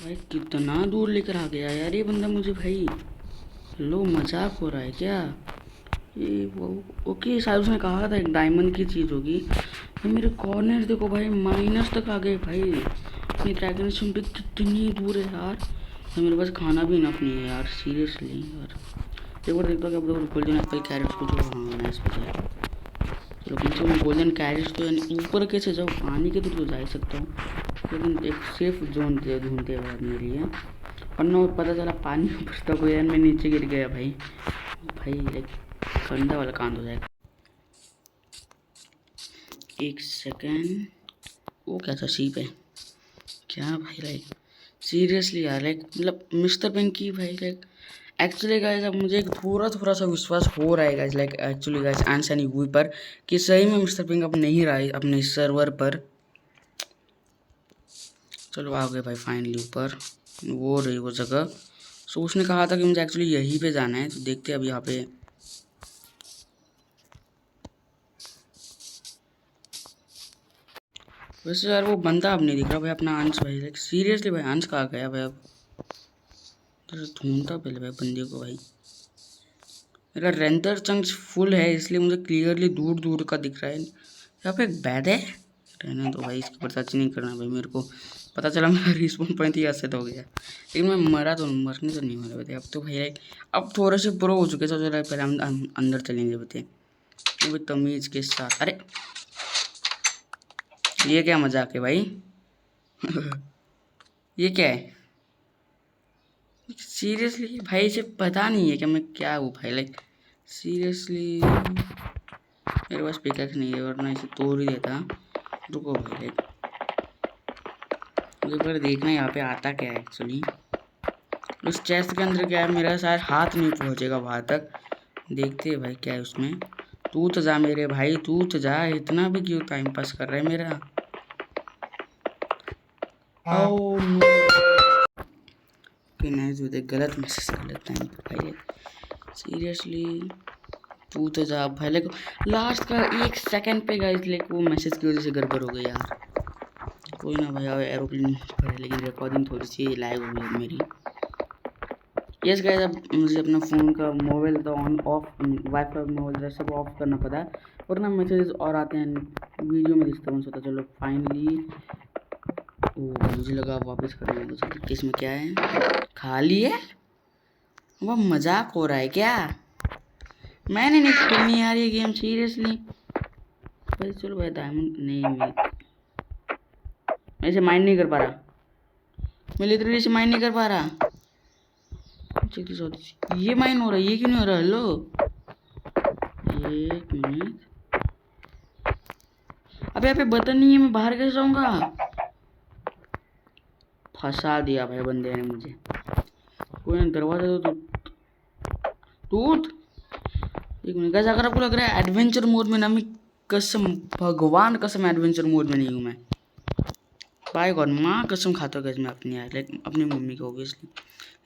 भाई कितना दूर लेकर आ गया यार ये बंदा मुझे भाई। लो मजाक हो रहा है क्या? ये वो ओके, शायद उसने कहा था एक डायमंड की चीज़ होगी। भाई मेरे कॉर्नर देखो भाई, माइनस तक आ गए भाई। अपनी ड्रैगन पे कितनी दूर है यार। तो मेरे पास खाना भी इनफ नहीं है यार, सीरियसली यार। एक बार देखता हूँ क्या पता गोल्डन एप्पल कैरेट्स को जो हाँ नाइस बचा। चलो पीछे में गोल्डन कैरेट्स तो यानी ऊपर कैसे जाओ, पानी के थ्रू तो जा ही सकता हूँ, लेकिन एक सेफ जोन ढूंढते हुए मेरे लिए। वरना पता चला पानी ऊपर तक हो यार, मैं नीचे गिर गया भाई। भाई लाइक गंदा वाला कांड हो जाएगा। एक सेकेंड, वो क्या था शीप है क्या भाई? लाइक सीरियसली यार, लाइक मतलब मिस्टर पिंक की भाई लाइक एक्चुअली गाइस अब मुझे एक थोड़ा थोड़ा सा विश्वास हो रहा है गाइस, लाइक एक्चुअली गाइस आंसनी हुई पर कि सही में मिस्टर पिंक अब नहीं रहा है अपने सर्वर पर। चलो आ गए भाई फाइनली ऊपर, वो रही वो जगह। सो उसने कहा था कि मुझे एक्चुअली यहीं पे जाना है, तो देखते हैं अब यहाँ पे। वैसे यार वो बंदा अब नहीं दिख रहा भाई, अपना अंश भाई। लाइक सीरियसली भाई अंश कहाँ गया भाई? अब ढूंढता पहले भाई बंदे को भाई। मेरा रेंडर चंक्स फुल है इसलिए मुझे क्लियरली दूर दूर का दिख रहा है। यहाँ पे एक बैड है, रहने दो भाई, इसके ऊपर टच नहीं करना भाई। मेरे को पता चला मेरा रिस्पॉन्स पॉइंट ही ऐसे तो हो गया, लेकिन मैं मरा तो मरने तो नहीं वाला बता। अब तो भाई अब थोड़े से प्रो हो चुके, तो चलो पहले हम अंदर चलेंगे बते, वो भी तमीज़ के साथ। अरे ये क्या मजाक है भाई? ये क्या है सीरियसली भाई? इसे पता नहीं है कि मैं क्या हूँ भाई? लाइक सीरियसली मेरे पास पिकैक्स नहीं है, वरना इसे तोड़ ही देता। रुको भाई, लाइक मुझे पर देखना यहाँ पे आता क्या है एक्चुअली। उस चेस्ट के अंदर क्या है, मेरा शायद हाथ नहीं पहुँचेगा वहाँ तक। देखते हैं भाई क्या है उसमें। तू तो जा मेरे भाई, तू तो जा, इतना भी क्यों टाइम पास कर रहा है मेरा? ओह नो, नाइस विद गलत मैसेज, गलत टाइम पर भाई। सीरियसली तू तो जा भाई। लाइक लास्ट का 1 सेकंड पे गाइस लाइक वो मैसेज की वजह से गड़बड़ हो गई यार। कोई ना भाई, एरोप्लेन पर है लेकिन रिकॉर्डिंग थोड़ी सी लैग हो गई मेरी। यस गाइस, अब मुझे अपना फ़ोन का मोबाइल तो ऑन ऑफ, वाईफाई मोबाइल सब ऑफ करना पड़ा है, वरना मैसेज और आते हैं वीडियो में डिस्टर्बेंस होता है। चलो फाइनली, ओ मुझे लगा वापस करना होगा। चलो किस में क्या है, खाली है? वह मजाक हो रहा है क्या? मैंने नहीं खेलनी यार ये गेम सीरियसली भाई। चलो भाई डायमंड नहीं, मैं इसे माइंड नहीं कर पा रहा, मैं लिटरली इसे माइंड नहीं कर पा रहा। ये माइन हो रहा है, ये क्यों नहीं हो रहा? हेलो एक मिनट, अबे यहाँ पे बटन नहीं है, मैं बाहर कैसे जाऊंगा? फंसा दिया भाई बंदे ने मुझे। कोई ना, दरवाजा तो टूट। एक मिनट गाइस, अगर आपको लग रहा है एडवेंचर मोड में ना, मैं कसम भगवान कसम एडवेंचर मोड में नहीं हूँ मैं। बाय गॉड, माँ कसम खाता हूँ मैं अपनी यार, लाइक अपनी मम्मी को ऑब्वियसली।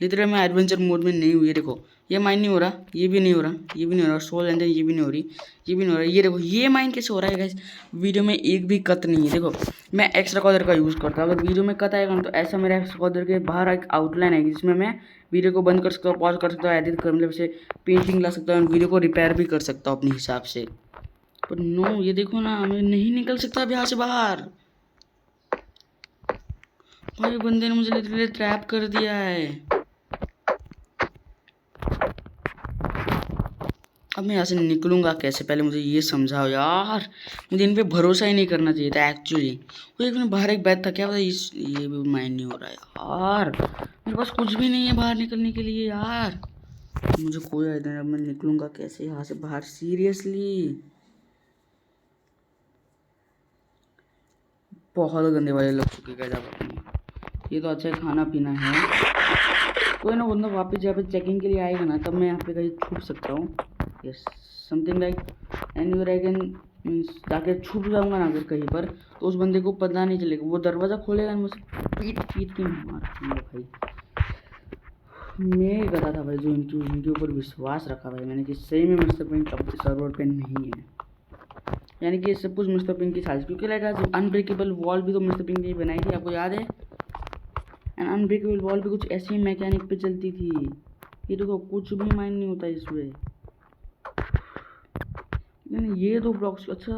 लिटरली मैं एडवेंचर मोड में नहीं हूँ। ये देखो, ये माइन नहीं हो रहा, ये भी नहीं हो रहा, ये भी नहीं हो रहा, सोल एंजन ये भी नहीं हो रही, ये भी नहीं हो रहा। ये देखो ये माइन कैसे हो रहा है गाइस? वीडियो में एक भी कट नहीं है। देखो मैं एक्स रिकॉर्डर का यूज़ करता हूँ, अगर वीडियो में कट आएगा तो ऐसा मेरा एक्स रिकॉर्डर के बाहर एक आउटलाइन है जिसमें मैं वीडियो को बंद कर सकता हूँ, पॉज कर सकता हूँ, एडिट कर मतलब से पेंटिंग ला सकता हूँ, वीडियो को रिपेयर भी कर सकता हूँ अपने हिसाब से। पर नो, ये देखो ना, मैं नहीं निकल सकता अब यहाँ से बाहर। भाई बंदे ने मुझे लिटरली ट्रैप कर दिया है। अब मैं यहाँ से निकलूंगा कैसे, पहले मुझे ये समझाओ यार। मुझे इन पे भरोसा ही नहीं करना चाहिए था एक्चुअली। वो एक मिनट बाहर एक बैग था, क्या पता इस ये भी माइंड नहीं हो रहा है यार। मेरे पास कुछ भी नहीं है बाहर निकलने के लिए यार। मुझे कोई आइडिया नहीं, अब मैं निकलूंगा कैसे यहाँ से बाहर सीरियसली। बहुत गंदे वाले लग चुके हैं जब। ये तो अच्छा खाना पीना है। कोई ना, बंदा वापस यहाँ पे चेकिंग के लिए आएगा ना, तब मैं यहाँ पे कहीं छुप सकता हूँ। Yes, something like anywhere I can means जाके छुप जाऊंगा ना अगर कहीं पर, तो उस बंदे को पता नहीं चलेगा। वो दरवाज़ा खोलेगा, मुझे पीट पीट के मारूंगा भाई। मैं कहता था भाई, जो इनके ऊपर विश्वास रखा भाई मैंने कि सही में मिस्टर पिंक अब सर्वर पे नहीं है, यानी कि सब कुछ मिस्टर पिंक की साजिश। क्योंकि लाइक आज अनब्रेकेबल वॉल भी तो मिस्टर पिंक ने बनाई थी, आपको याद है? एंड अनब्रेकेबल वॉल भी कुछ ऐसी मैकेनिक पे चलती थी। ये देखो कुछ भी माइन नहीं होता इसमें। ये दो ब्लॉक्स अच्छा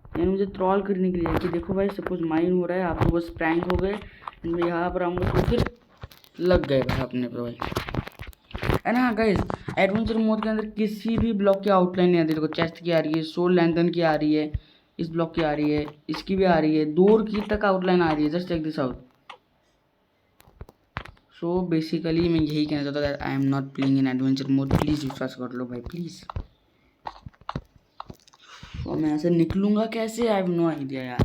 यानी मुझे ट्रॉल करने के लिए कि देखो भाई सब कुछ माइन हो रहा है, आप तो बस प्रैंक हो गए, मैं यहाँ पर आऊँगा तो फिर लग गए भाई अपने पे भाई। है ना गाइस, एडवेंचर मोड के अंदर किसी भी ब्लॉक की आउटलाइन नहीं आती। देखो चेस्ट की आ रही है, सोल लैंथर्न की आ रही है, इस ब्लॉक की आ रही है, इसकी भी आ रही है, डोर की तक आउटलाइन आ रही है। Just check this out. So basically मैं यही कहना चाहता था, I am not playing in adventure mode, please विश्वास कर लो भाई प्लीज़। और मैं ऐसे निकलूंगा कैसे, आई हैव नो आइडिया यार।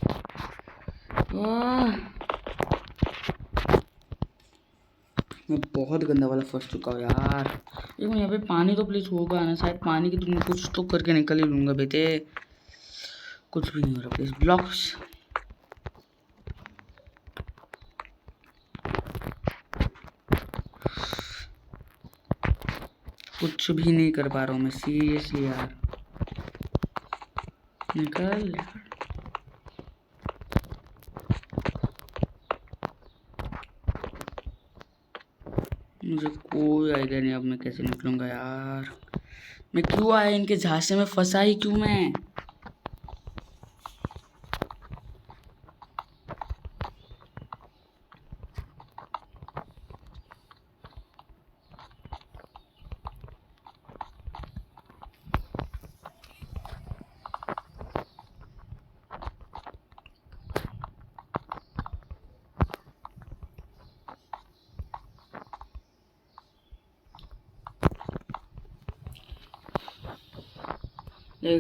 मैं बहुत गंदा वाला फंस चुका हूँ यार। देखो यहाँ पे पानी तो प्लीज होगा ना, शायद पानी की तुम कुछ तो करके निकल ही लूंगा बेटे। कुछ भी नहीं हो रहा प्लीज। ब्लॉक्स कुछ भी नहीं कर पा रहा हूँ मैं सीरियसली यार। निकल यार। मुझे कोई आइडिया नहीं अब मैं कैसे निकलूंगा यार। मैं क्यों आया इनके झांसे में, फंसा ही क्यों मैं।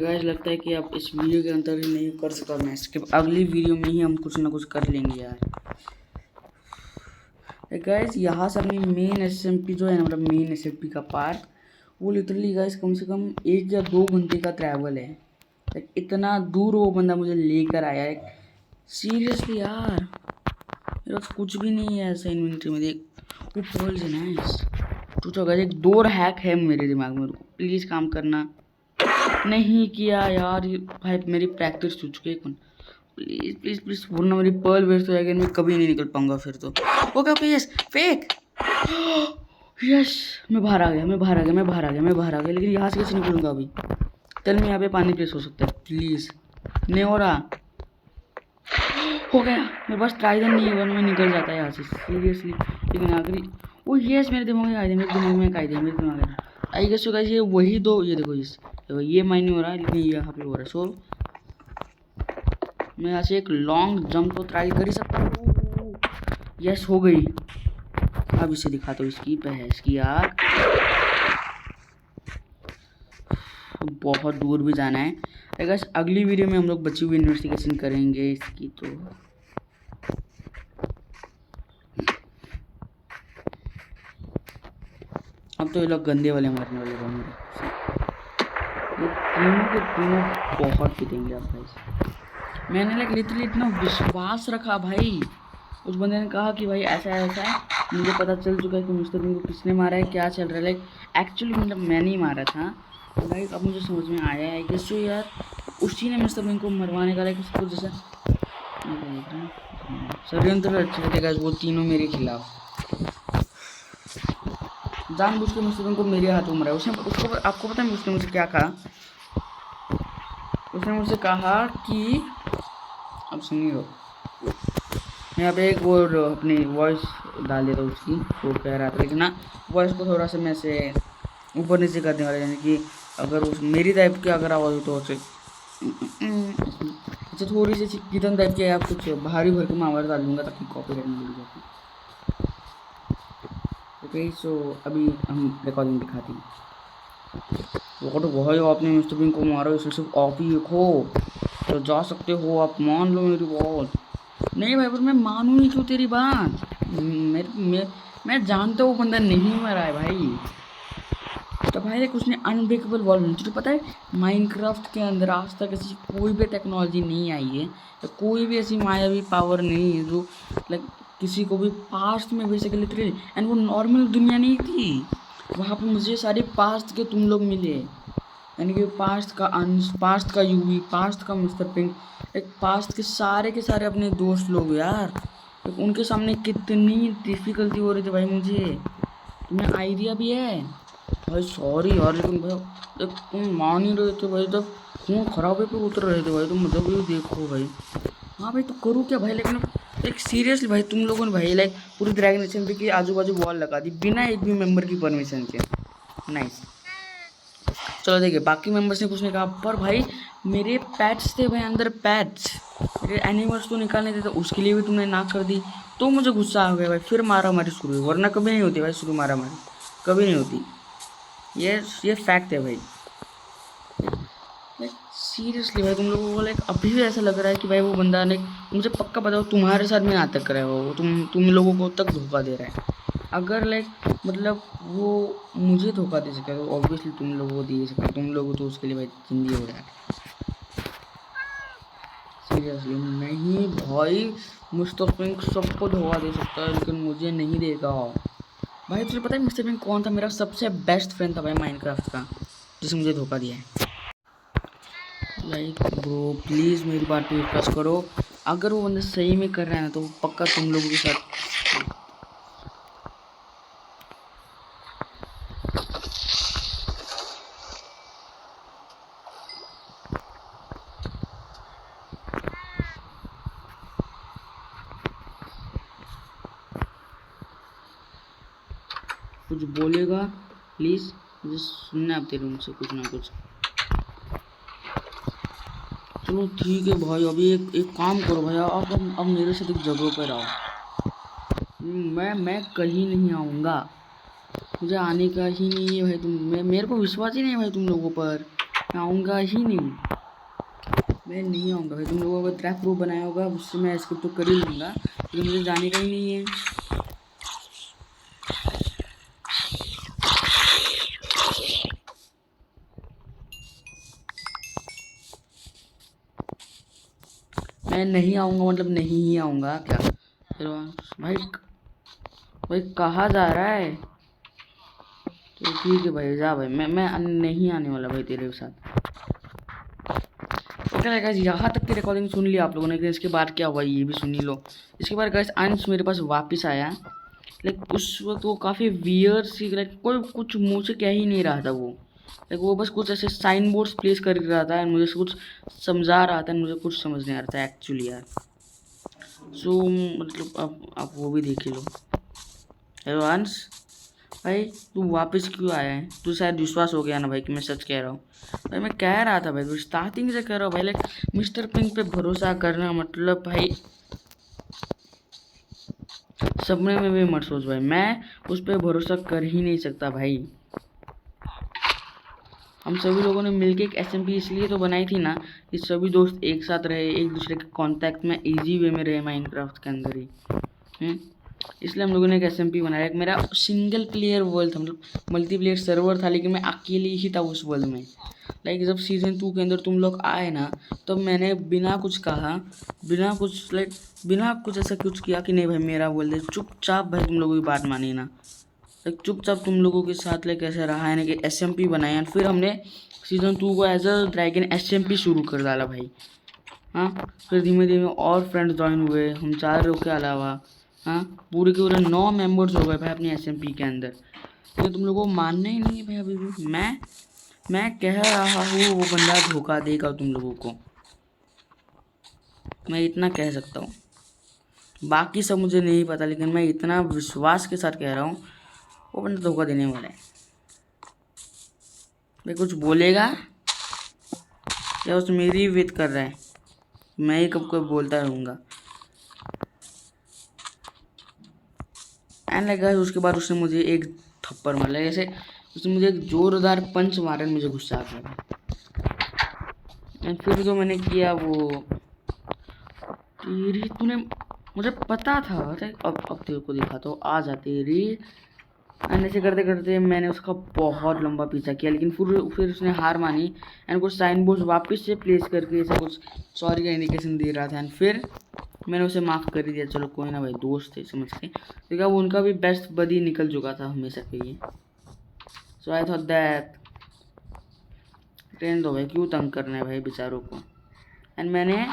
गाइस लगता है कि आप इस वीडियो के अंदर ही नहीं कर सकता, मैं इसके अगली वीडियो में ही हम कुछ ना कुछ कर लेंगे यार। गाइस यहाँ से अपनी मेन एसएमपी जो है ना, मतलब मेन एसएमपी का पार्ट, वो लिटरली गाइस कम से कम 1 या 2 घंटे का ट्रैवल है। इतना दूर वो बंदा मुझे लेकर आया है सीरियसली यार। मेरे पास कुछ भी नहीं है ऐसा इन्वेंटरी में। देख वो पर्ल्स है नाइस। तो गाइस एक डोर हैक है मेरे दिमाग में, प्लीज़ काम करना। नहीं किया यार भाई, मेरी प्रैक्टिस छूट चुकी है। प्लीज प्लीज प्लीज वरना मेरी पर्ल वेस्ट हो जाएगी, मैं कभी नहीं निकल पाऊंगा फिर तो। Okay okay yes fake yes, मैं बाहर आ गया, मैं बाहर आ गया, मैं बाहर आ गया, मैं बाहर आ गया। लेकिन यहाँ से कैसे निकलूंगा अभी। चल मैं यहाँ पे पानी प्लेस हो सकता है प्लीज। नहीं हो रहा, हो गया। मेरे पास ट्राइडन नहीं है वरना मैं निकल जाता है यहाँ से सीरियसली। लेकिन आखिरी ओ यस मेरे दिमाग में आइडिया, मेरे दिमाग में आइडिया, मेरे दिमाग में आई गेस। गाइस ये वही दो, ये देखो इस देखो ये माइंड नहीं हो रहा है लेकिन यहाँ पे हो रहा है। सो मैं यहाँ से एक लॉन्ग जंप तो ट्राई कर ही सकता हूँ। यस हो गई। अब इसे दिखाता हूँ इसकी है इसकी यार। बहुत दूर भी जाना है। अगर अगली वीडियो में हम लोग बची हुई इन्वेस्टिगेशन करेंगे इसकी। तो अब तो ये लोग गंदे वाले मारने वाले होंगे। ये तीनों के तीनों बहुत पिटेंगे अब भाई। मैंने लाइक लिटरली इतना विश्वास रखा भाई। उस बंदे ने कहा कि भाई ऐसा ऐसा है, मुझे पता चल चुका है कि मिस्टर बीन को किसने मारा है, क्या चल रहा है। लाइक एक्चुअली मतलब मैंने ही मारा था। लाइक अब मुझे समझ में आया है कि सो यार उसी ने मिस्टर बीन को मरवाने का लाइक उसको जैसा षड्यंत्र रचा था। वो तीनों मेरे खिलाफ जानबूझ के मिस्टर बीन को मेरे हाथों मरा। उसने उसको आपको पता है उसने मुझे क्या कहा। उसने मुझसे कहा कि अब सुनिए, मैं यहाँ पे एक वो अपनी वॉइस डाल देता हूँ उसकी। वो कह रहा था लेकिन ना वॉइस को थोड़ा सा मैं से ऊपर नीचे करने वाला, यानी कि अगर उस मेरी टाइप की अगर आवाज़ हो तो उसे अच्छा थोड़ी सी कितन टाइप की आप कुछ भारी भर के मैं आवाज़ डाल दूँगा ताकि कॉपीराइट मिल जाए। ओके सो अभी हम रिकॉर्डिंग दिखाते हैं। वो तो वही आपने मिस्टर बीन को मारो, इसलिए सिर्फ आप ही एक हो तो जा सकते हो, आप मान लो मेरी बात। नहीं भाई पर मैं मानूँ ही क्यों तेरी बात। मैं जानता हूँ बंदा नहीं मरा है भाई। तो भाई कुछ नहीं अनब्रेकेबल वॉल में तुझे पता है माइनक्राफ्ट के अंदर आज तक ऐसी कोई भी टेक्नोलॉजी नहीं आई है, तो कोई भी ऐसी मायावी पावर नहीं है जो लाइक किसी को भी पास्ट में भेज सके लिटरली। एंड वो नॉर्मल दुनिया नहीं थी, वहाँ पे मुझे सारे पास्ट के तुम लोग मिले, यानी कि पास्ट का अंश, पास्ट का यूवी, पास्ट का मिस्टर पिंक, एक पास्ट के सारे अपने दोस्त लोग यार। उनके सामने कितनी डिफिकल्टी हो रही थी भाई मुझे। तुम्हें आइडिया भी है भाई? सॉरी यार, लेकिन भाई जब तुम मान ही रहे थे भाई, तब खून खराबे पे उतर रहे थे भाई, तुम मतलब ये देखो भाई। हाँ भाई, तो करूँ क्या भाई? लेकिन लाइक सीरियसली भाई, तुम लोगों ने भाई लाइक पूरी ड्रैगन नेशन की आजू बाजू वॉल लगा दी बिना एक भी मेंबर की परमिशन के। नाइस। चलो देखिए, बाकी मेंबर्स ने कुछ नहीं कहा, पर भाई मेरे पैट्स थे भाई अंदर, पैट्स मेरे एनिमल्स तो निकालने थे, तो उसके लिए भी तुमने ना कर दी, तो मुझे गुस्सा आ गया भाई। फिर मारा मारी शुरू हुई, वरना कभी नहीं होती भाई शुरू मारा मारी, कभी नहीं होती। ये फैक्ट है भाई। सीरियसली भाई, तुम लोगों को लाइक अभी भी ऐसा लग रहा है कि भाई वो बंदा लाइक, मुझे पक्का बताओ तुम्हारे साथ में नाटक कर रहा है वो, तुम लोगों को तक धोखा दे रहा है। अगर लाइक मतलब वो मुझे धोखा दे सके तो ऑब्वियसली तुम लोगों को दे सके, तुम लोग तो उसके लिए भाई जिंदगी हो रहा है। सीरियसली नहीं भाई, मिस्टर पिंक सबको धोखा दे सकता है लेकिन मुझे नहीं देगा भाई। तुझे पता है मिस्टर पिंक कौन था? मेरा सबसे बेस्ट फ्रेंड था भाई माइनक्राफ्ट का, जिसने मुझे धोखा दिया है। लाइक ब्रो प्लीज़ मेरी बात पे विश्वास करो, अगर वो बंदा सही में कर रहा है ना, तो पक्का तुम लोगों के साथ। कुछ बोलेगा प्लीज़, मुझे सुनना है अब तेरे मुझसे कुछ ना कुछ। चलो ठीक है भाई, अभी एक काम करो भाई, अब मेरे साथ एक जगह पर आओ। मैं कहीं नहीं आऊँगा, मुझे आने का ही नहीं है भाई। मेरे को विश्वास ही नहीं है भाई तुम लोगों पर, मैं आऊँगा ही नहीं, मैं नहीं आऊँगा भाई। तुम लोगों को ट्रैप प्रूफ बनाया होगा, उससे मैं स्किप तो कर ही लूँगा, लेकिन मुझे जाने का ही नहीं है। मैं नहीं आऊँगा मतलब नहीं ही आऊँगा क्या? चलो भाई, भाई कहाँ जा रहा है? तो ठीक है भाई, जा भाई, मैं नहीं आने वाला भाई तेरे साथ। ओके गाइस, यहाँ तक की रिकॉर्डिंग सुन ली आप लोगों ने, इसके बाद क्या हुआ ये भी सुन ही लो। इसके बाद गाइस अंश मेरे पास वापस आया, लाइक उस वक्त वो काफ़ी वियर सी, लाइक कोई कुछ मुँह से कह ही नहीं रहा था वो, लाइक वो बस कुछ ऐसे साइन बोर्ड्स प्लेस कर रहा था, मुझे कुछ समझा रहा था, मुझे कुछ समझ नहीं आ रहा था एक्चुअली यार। सो मतलब अब आप वो भी देख ही लो। हेलो अंश भाई, तू वापस क्यों आया है? तू शायद विश्वास हो गया ना भाई कि मैं सच कह रहा हूँ। भाई मैं कह रहा था भाई, स्टार्टिंग से कह रहा हूँ भाई, लाइक मिस्टर पिंक पे भरोसा करना मतलब भाई सपने में भी मत सोच भाई, मैं उस पर भरोसा कर ही नहीं सकता भाई। हम सभी लोगों ने मिलके एक एसएमपी इसलिए तो बनाई थी ना कि सभी दोस्त एक साथ रहे, एक दूसरे के कांटेक्ट में इजी वे में रहे माइनक्राफ्ट के अंदर ही। इसलिए हम लोगों ने एक एसएमपी बनाया। एक मेरा सिंगल प्लेयर वर्ल्ड था, मतलब मल्टीप्लेयर सर्वर था, लेकिन मैं अकेले ही था उस वर्ल्ड में। लाइक जब सीजन 2 के अंदर तुम लोग आए ना, तब मैंने बिना कुछ कहा, बिना कुछ लाइक बिना कुछ ऐसा कुछ किया कि नहीं भाई मेरा वर्ल्ड है, चुपचाप भाई तुम लोगों की बात मानी ना, लाइक चुपचाप तुम लोगों के साथ लाइक ऐसा रहा है ना कि एसएमपी बनाया। फिर हमने सीजन 2 को एज अ ड्रैगन एसएमपी शुरू कर डाला भाई। हाँ, फिर धीमे धीमे और फ्रेंड्स ज्वाइन हुए, हम 4 लोग के अलावा। हाँ, पूरे के पूरे 9 मेंबर्स हो गए भाई अपनी एसएमपी के अंदर। लेकिन तुम लोगों को मानना ही नहीं है भाई अभी भी। मैं कह रहा हूँ वो बंदा धोखा देगा तुम लोगों को, मैं इतना कह सकता हूँ। बाकी सब मुझे नहीं पता, लेकिन मैं इतना विश्वास के साथ कह रहा हूँ वो बंदा धोखा देने वाला है। मैं कुछ बोलेगा या उस मेरी वेट कर रहा है? मैं ही कब कब बोलता रहूँगा। एंड लगा उसके बाद उसने मुझे एक थप्पड़ मारा, ऐसे उसने मुझे एक जोरदार पंच मारा, मुझे गुस्सा आ गया। एंड फिर जो मैंने किया वो तेरी, तूने, मुझे पता था अब तेरे को देखा तो आ जा तेरी। एंड ऐसे करते करते मैंने उसका बहुत लंबा पीछा किया, लेकिन फिर उसने हार मानी एंड कुछ साइन बोर्ड वापस से प्लेस करके ऐसा कुछ सॉरी का इंडिकेशन दे रहा था। एंड फिर मैंने उसे माफ़ कर दिया, चलो कोई ना भाई, दोस्त थे समझ के, क्योंकि वो उनका भी बेस्ट बडी निकल चुका था हमेशा के लिए। सो आई थॉट दैट ट्रेन दो भाई, क्यों तंग करना है भाई बेचारों को। एंड मैंने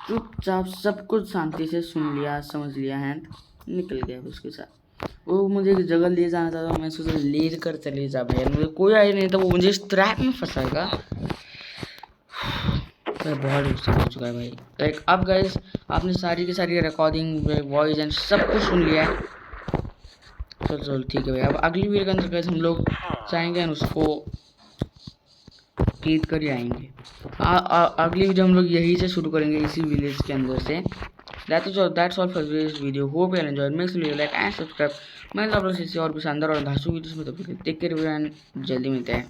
चुपचाप सब कुछ शांति से सुन लिया, समझ लिया है, निकल गया उसके साथ। वो मुझे एक जगह ले जाना था तो मैं सोचा ले कर चले जा भाई, मुझे कोई आइडिया नहीं था वो मुझे इस ट्रैप में फंसाएगा। तो बहुत गुस्सा हो चुका है भाई। लाइक अब गाइस आपने सारी की सारी रिकॉर्डिंग वॉइस एंड सब कुछ सुन लिया है। चलो ठीक है भाई, अब अगली वीडियो के अंदर गाइस हम लोग चाहेंगे एंड उसको क्लिक कर ही आएंगे। अगली वीडियो हम लोग यहीं से शुरू करेंगे, इसी विलेज के अंदर से। That's all for this video. Hope you all enjoyed. Make sure you like and subscribe। मैं आप लोग से और भी शानदार और धांसू वीडियोस में, तो टेक केयर एंड जल्दी मिलते हैं।